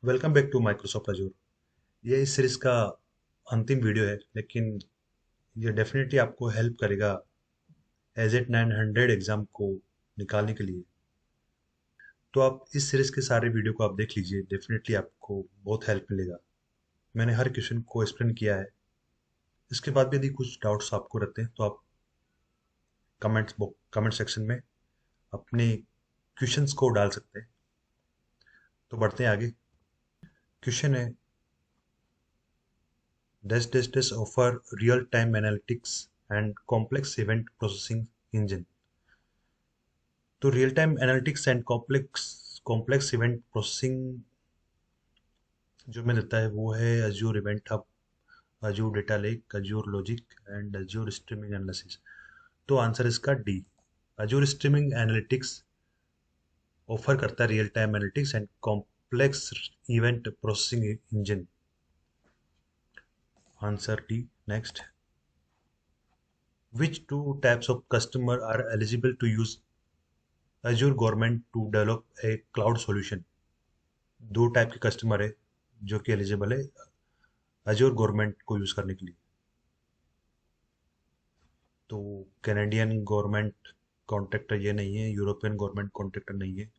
Welcome back to Microsoft Azure. ये इस series का अंतिम वीडियो है, लेकिन ये डेफिनेटली आपको हेल्प करेगा एजेट 900 एग्जाम को निकालने के लिए। तो आप इस सीरीज के सारे वीडियो को आप देख लीजिए, डेफिनेटली आपको बहुत हेल्प मिलेगा। मैंने हर क्वेश्चन को एक्सप्लेन किया है। इसके बाद भी यदि कुछ डाउट्स आपको रहते हैं तो आप कमेंट सेक्शन में अपने क्वेश्चंस को डाल सकते हैं। तो बढ़ते हैं आगे। क्वेश्चन है, does offer real time analytics and complex event processing engine. तो real time analytics and complex complex event processing जो में देता है वो है Azure event hub, Azure data lake, Azure logic and Azure streaming analysis. तो answer इसका D. Azure streaming analytics offer करता है real time analytics and complex event processing engine. Answer D. Next, which two types of customer are eligible to use Azure Government to develop a cloud solution? दो type के customer है जो कि eligible है Azzur government को use करने के लिए। तो कैनेडियन गवर्नमेंट कॉन्ट्रैक्टर ये नहीं है, यूरोपियन गवर्नमेंट कॉन्ट्रैक्टर नहीं है।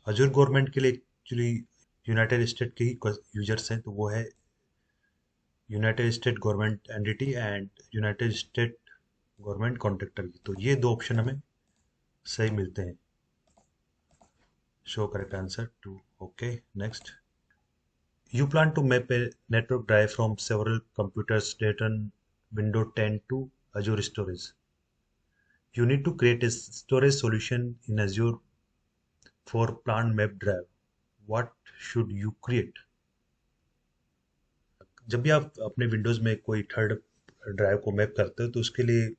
अजूर गवर्नमेंट के लिए एक्चुअली यूनाइटेड स्टेट के ही यूजर्स हैं, तो वो है United State government entity and United State government contractor की। तो ये दो ऑप्शन हमें सही मिलते हैं। Show correct answer two. Okay, next. You plan to map a network drive from several computers that run Windows 10 to Azure storage. You need to create a storage solution in Azure for planned map drive. What should you create? जब भी आप अपने Windows में कोई third drive को map करते हो तो उसके लिए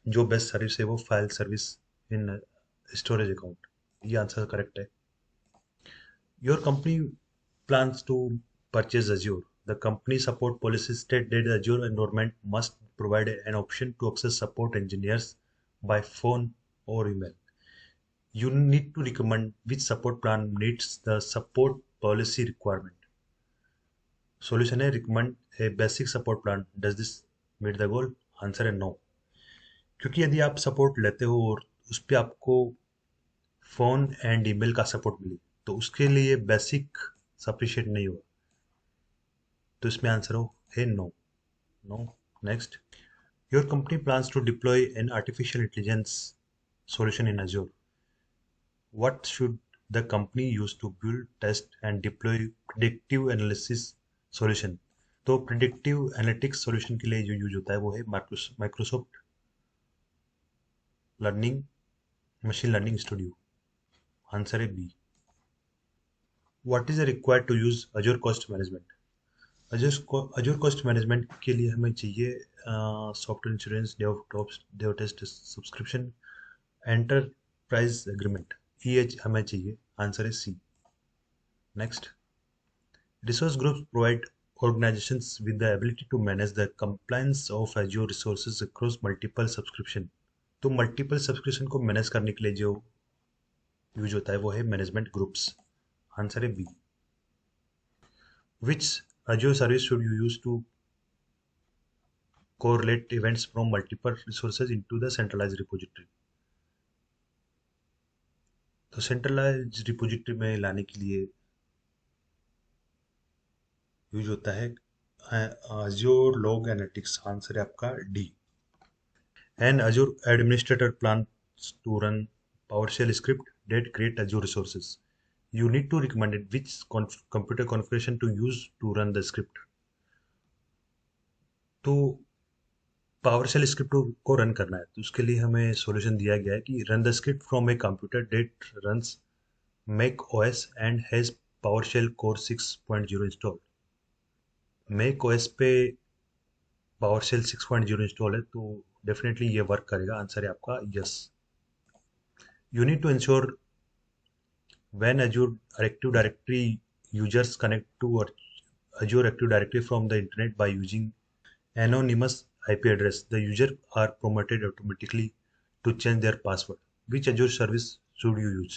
जो बेस्ट सर्विस है वो file service in storage account. ये आंसर करेक्ट है। Your company plans to purchase Azure. The company support policy state that the Azure environment must provide an option to access support engineers by phone or email. You need to recommend which support plan meets the support policy requirement. Solution है, recommend a basic support plan. Does this meet the goal? Answer है no. क्योंकि यदि आप support लेते हो और उस पर आपको फ़ोन एंड ईमेल का सपोर्ट मिले तो उसके लिए बेसिक सफिशिएंट नहीं होगा। तो इसमें आंसर हो है no. No. Next, your company plans to deploy an artificial intelligence solution in Azure. What should the company use to build, test, and deploy predictive analysis solution? तो predictive analytics solution के लिए जो use होता है वो है Microsoft learning machine learning studio. Answer है B. What is required to use Azure cost management? Azure cost management के लिए हमें चाहिए software insurance, DevTest subscription, enterprise agreement. ये हमें चाहिए। आंसर है C. Next, resource groups provide organizations with the ability to manage the compliance of Azure resources across multiple subscription। तो multiple subscription को मैनेज करने के लिए जो यूज होता है वो है मैनेजमेंट ग्रुप्स। आंसर है B. Which Azure service should you use to correlate events from multiple resources into the centralized repository? तो सेंट्रलाइज रिपोजिटरी में लाने के लिए यूज होता है Azure Log Analytics। आंसर है आपका D. An Azure administrator plans to run PowerShell script that create Azure resources. You need to recommend it which computer configuration to use to run the script। तो PowerShell script को run करना है तो उसके लिए हमें सॉल्यूशन दिया गया है कि run the script from a computer that runs Mac OS and has PowerShell Core 6.0 installed। Mac OS पे PowerShell 6.0 इंस्टॉल है तो डेफिनेटली ये वर्क करेगा। आंसर है आपका yes. You need to ensure when Azure Active Directory users connect to Azure Active Directory from the internet by using anonymous IP address, the user are prompted automatically to change their password. Which Azure service should you use?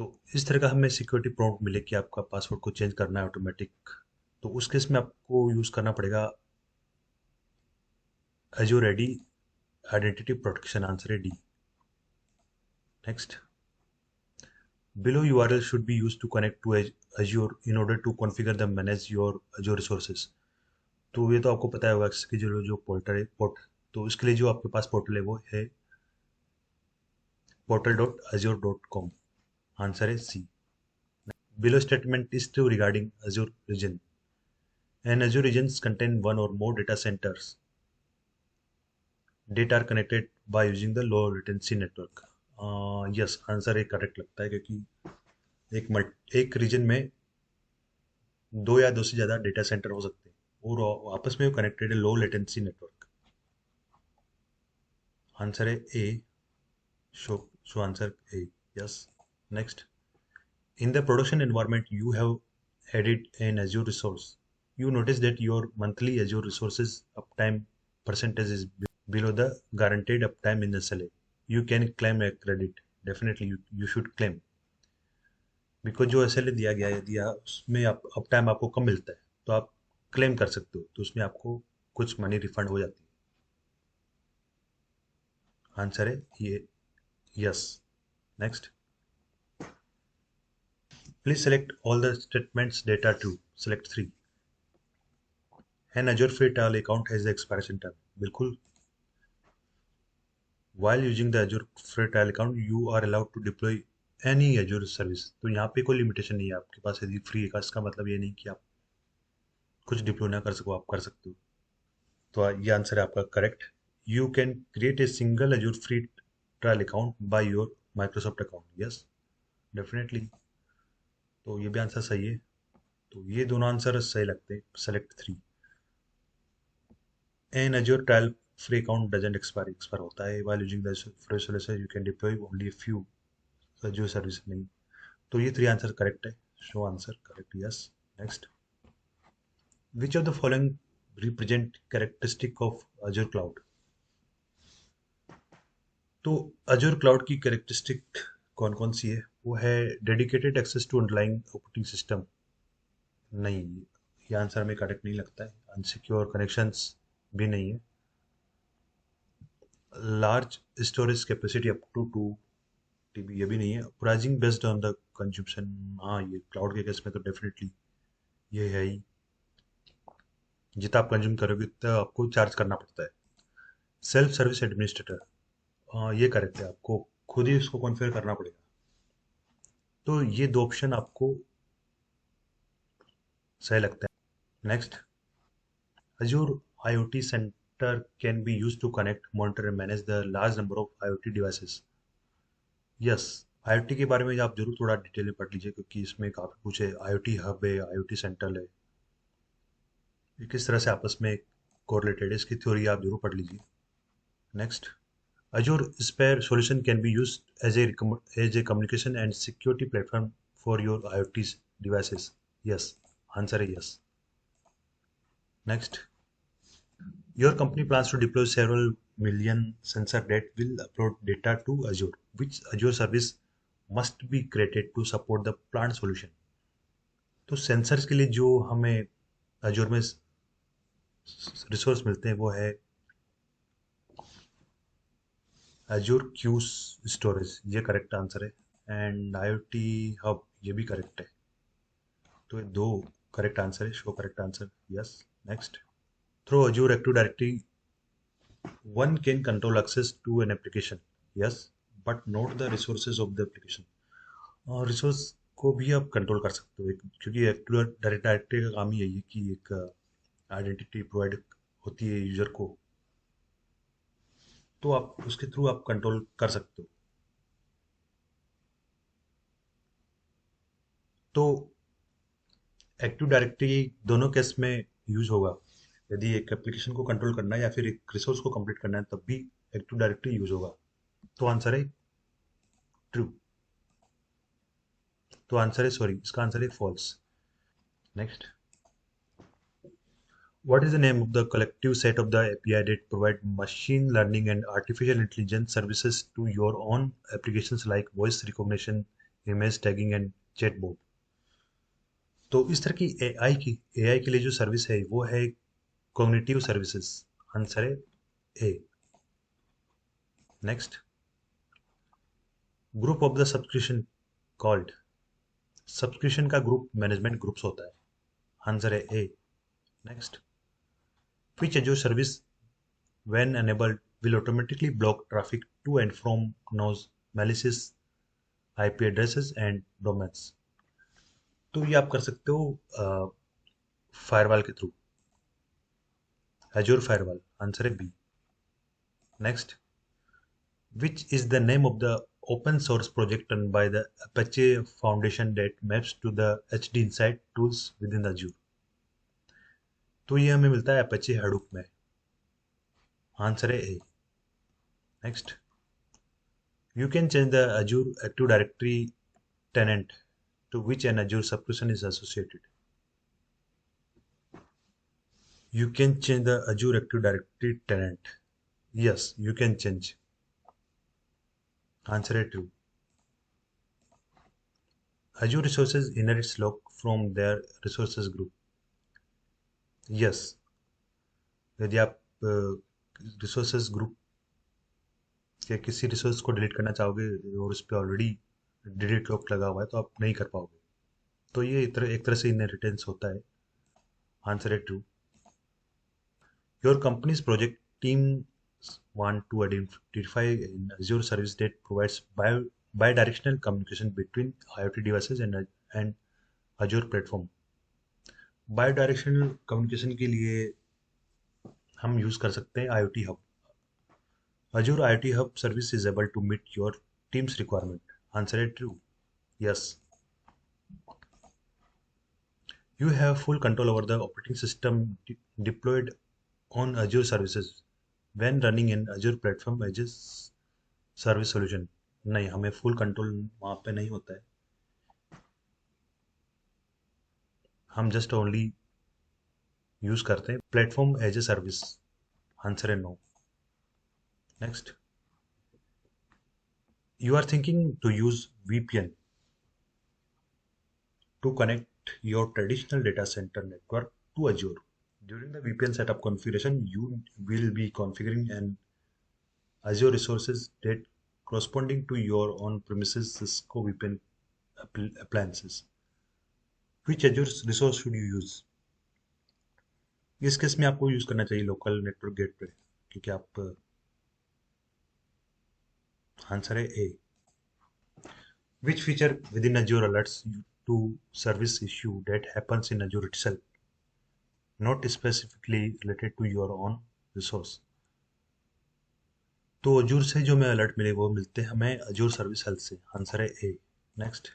तो इस तरह का हमें security prompt मिले कि आपका password को change करना है ऑटोमेटिक, तो उस केस में आपको यूज़ करना पड़ेगा Azure AD identity protection, answer है D. Next, below URL should be used to connect to Azure in order to configure the manage your Azure resources। तो ये तो आपको पता होगा कि जो पोर्टल है तो इसके लिए जो आपके पास पोर्टल है वो है portal.azure.com, आंसर है सी। Below statement is true regarding Azure region, and Azure regions contain one or more data centers. Data are connected by using the low latency network। Yes, answer एक करेक्ट लगता है, क्योंकि एक reason में दो या दो से ज़्यादा डेटा सेंटर हो सकते हैं और आपस में कनेक्टेड है लो लेटेंसी नेटवर्क। आंसर है A. Show answer A, yes. Next, in the production environment you have added an Azure resource. You notice that your monthly Azure resources uptime percentage is below the guaranteed uptime in SLA. You can claim a credit. Definitely you should claim. Because जो SLA दिया गया है दिया उसमें आप uptime आपको कम मिलता है, तो आप क्लेम कर सकते हो, तो उसमें आपको कुछ मनी रिफंड हो जाती है। आंसर है ये, yes. Next, please select all the statements that are true, select three. An Azure free trial account has the expiration term। बिल्कुल, while using the Azure free trial account you are allowed to deploy any Azure service। तो यहाँ पे कोई limitation नहीं है आपके पास, यदि free है इसका मतलब ये नहीं कि आप कुछ डिप्लॉय ना कर सको, आप कर सकते हो। तो ये आंसर है आपका correct. You can create a single Azure free trial account by your Microsoft account. Yes, definitely. तो ये भी आंसर सही है, तो ये दोनों आंसर सही लगते हैं। Select three. An Azure trial free account doesn't expire होता है। while using the free solution you can deploy only a few Azure service नहीं। तो ये थ्री आंसर करेक्ट है। Show answer correct, yes. Next, which of the following represent characteristic of Azure cloud. तो Azure cloud की characteristic कौन कौन सी है? वो है dedicated access to underlying operating system. नहीं, ये आंसर हमें करेक्ट नहीं लगता है। अनसिक्योर कनेक्शंस भी नहीं है। Large storage capacity up to 2 TB, ये भी नहीं है। Pricing based on the consumption, हाँ ये क्लाउड के केस में तो डेफिनेटली ये है ही। जितना आप कंज्यूम करोगे उतना आपको चार्ज करना पड़ता है। सेल्फ सर्विस एडमिनिस्ट्रेटर, हाँ ये करेक्ट है, आपको खुद ही उसको कॉन्फ़िगर करना पड़ेगा। तो ये दो ऑप्शन आपको सही लगता है। Next, Azure IoT Center can be used to connect, monitor and manage the large number of IoT devices। Yes, IoT के बारे में आप जरूर थोड़ा डिटेल में पढ़ लीजिए, क्योंकि इसमें काफ़ी कुछ है। IoT हब है, IoT सेंटर है, ये किस तरह से आपस में कोरिलेटेड है, इसकी थ्योरी आप जरूर पढ़ लीजिए। Next, Azure Spare solution can be used as a communication and security platform for your IoT devices। Yes, answer is yes। Next, your company plans to deploy several million sensor that will upload data to Azure. Which Azure service must be created to support the planned solution? तो sensors के लिए जो हमें Azure में resource मिलते हैं वो है Azure Q स्टोरेज, ये करेक्ट आंसर है। एंड IoT हब, ये भी करेक्ट है। तो ये दो करेक्ट आंसर है। Show correct answer, yes. Next, through Azure Active Directory one can control access to an application। yes, but not the resources of the application। और resource को भी आप कंट्रोल कर सकते हो, क्योंकि एक्टिव डायरेक्टरी का काम ही यही है कि एक आइडेंटिटी प्रोवाइड होती है यूजर को, तो आप उसके थ्रू आप कंट्रोल कर सकते हो। तो एक्टिव डायरेक्टरी दोनों केस में यूज होगा। यदि एक एप्लीकेशन को कंट्रोल करना है या फिर एक रिसोर्स को कंप्लीट करना है, तब भी एक्टिव डायरेक्टरी यूज होगा। तो आंसर है ट्रू। तो आंसर है, सॉरी, इसका आंसर है false. Next, what is the name of the collective set of the API that provide machine learning and artificial intelligence services to your own applications like voice recognition, image tagging and chatbot. तो इस तरह की AI के लिए जो service है वो है कॉग्निटिव सर्विसेज। आंसर है A. Next, group of the subscription called. Subscription का ग्रुप मैनेजमेंट ग्रुप्स होता है। आंसर है A. Next, which Azure service when enabled will automatically block traffic to and from knows malicious IP addresses and domains। तो ये आप कर सकते हो फायरवॉल के थ्रू, एजूर फायरवॉल। आंसर है B. Next, which is the name of the open source project run by the Apache Foundation that maps to the HD Insight tools within Azure। तो ये हमें मिलता है Apache Hadoop में। Answer है A. Next, you can change the Azure Active Directory tenant to which an Azure subscription is associated। You can change the Azure Active Directory tenant। Yes, you can change। Answer है true। Azure resources inherits log from their resources group। Yes, यदि आप resources group के किसी resource को delete करना चाहोगे और उस पर ऑलरेडी डिलीट लॉक लगा हुआ है तो आप नहीं कर पाओगे। तो ये एक तरह से इनहेरिटेंस होता है। आंसर है true. Your companies project team want to identify an Azure service that provides bi-directional communication between IoT devices and Azure platform। Bi-directional communication के लिए हम यूज कर सकते हैं IoT hub. Azure IoT hub service is able to meet your team's requirement। Answer is true। Yes, you have full control over the operating system deployed on Azure services when running in Azure platform as a service solution. नहीं, हमें full control वहाँ पे नहीं होता है, हम just only use करते हैं platform as a service. Answer है no. Next, you are thinking to use VPN to connect your traditional data center network to Azure। During the VPN setup configuration, you will be configuring an Azure resources that corresponding to your on-premises Cisco VPN appliances। Which Azure resource should you use? इस case में आपको use करना चाहिए local network gateway, क्योंकि आप answer है ए। Which feature within Azure alerts you to service issue that happens in Azure itself, not specifically related to your own resource। तो Azzur से जो हमें अलर्ट मिले वो मिलते हैं हमें अजूर सर्विस हेल्थ से। आंसर है A. Next,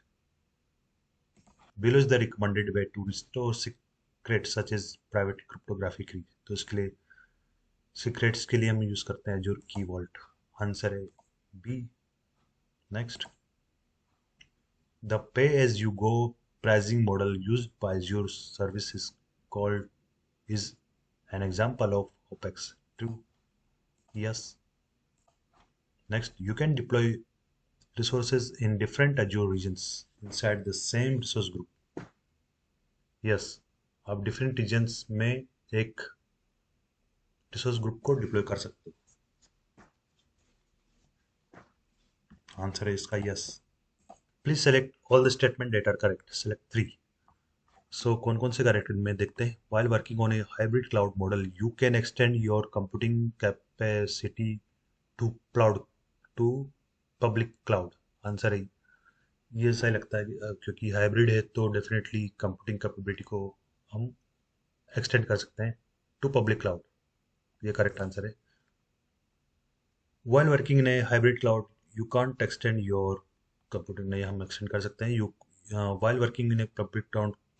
below is the recommended way to restore secret such as private cryptography की। तो इसके लिए सीक्रेट्स के लिए हम यूज करते हैं अजूर की वॉल्ट। आंसर है B. Next, the pay as you go pricing model used by Azure service is called is an example of OPEX। True। Yes। Next, you can deploy resources in different Azure regions inside the same resource group। Yes, आप different regions में एक resource group को deploy कर सकते हो। Answer है इसका yes। Please select all the statement that are correct। Select 3। सो कौन कौन से करेक्ट में देखते हैं। while working on a hybrid cloud model you can extend your computing capacity to cloud to public cloud। Answer है ये सही लगता है क्योंकि हाइब्रिड है तो डेफिनेटली कंप्यूटिंग कैपेबिलिटी को हम एक्सटेंड कर सकते हैं टू पब्लिक क्लाउड। ये करेक्ट आंसर है। while working in a hybrid cloud you can't extend your computing। नहीं, हम एक्सटेंड कर सकते हैं। You while working in a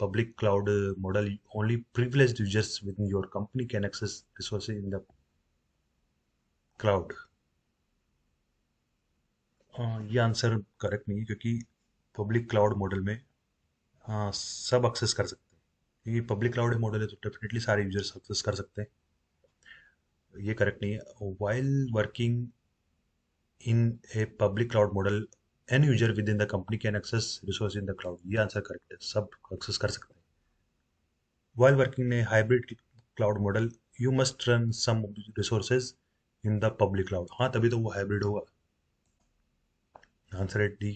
public cloud model only privileged users within your company can access resources in the cloud। ये answer correct नहीं है क्योंकि public cloud model में सब एक्सेस कर सकते हैं, क्योंकि पब्लिक क्लाउड मॉडल है तो डेफिनेटली सारे यूजर्स एक्सेस कर सकते हैं। ये करेक्ट नहीं है। While working in a public cloud model any user within the company can access resource in the cloud, ये आंसर करेक्ट है, सब एक्सेस कर सकते हैं। While working in a hybrid cloud model, you must run some resources in the public cloud. हाँ, तभी तो वो हाइब्रिड होगा। आंसर है डी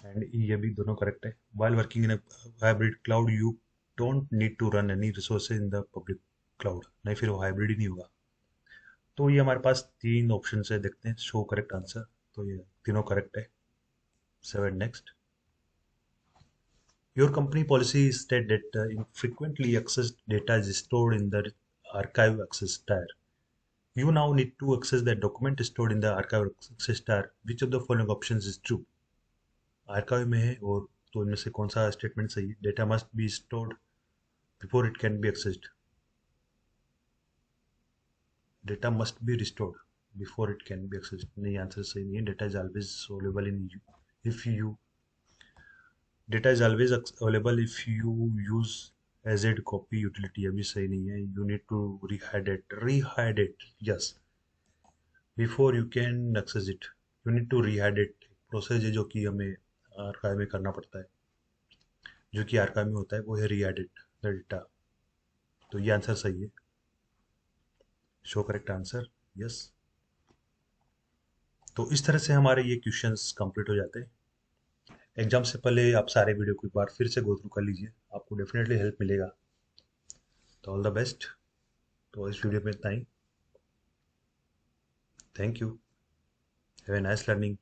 एंड ई, ये भी दोनों करेक्ट है। While working in a hybrid cloud, you don't need to run any resources in the public cloud, नहीं फिर वो हाइब्रिड ही नहीं होगा। तो ये हमारे पास तीन ऑप्शन है, देखते हैं शो करेक्ट आंसर। तो ये तीनों करेक्ट है। 7 next. Your company policy state that infrequently accessed data is stored in the archive access tier. You now need to access the document stored in the archive access tier. Which of the following options is true? Archive में है और तो इनमें से कौन सा statement सही है? Data must be stored before it can be accessed. Data must be restored before it can be accessed, नहीं, आंसर सही नहीं है। Data is always available in you if you data is always available if you use AzCopy utility, अभी सही नहीं है। You need to rehydrate it, yes, before you can access it. You need to rehydrate it, process है जो कि हमें archive में करना पड़ता है। जो कि आर्काइव में होता है वो है रिहाइड इट द डेटा। तो ये आंसर सही है। Show correct answer, yes. तो इस तरह से हमारे ये क्वेश्चंस कंप्लीट हो जाते हैं। एग्जाम से पहले आप सारे वीडियो को एक बार फिर से गो थ्रू कर लीजिए, आपको डेफिनेटली हेल्प मिलेगा। तो ऑल द बेस्ट। तो इस वीडियो में इतना ही। Thank you. Have a nice learning.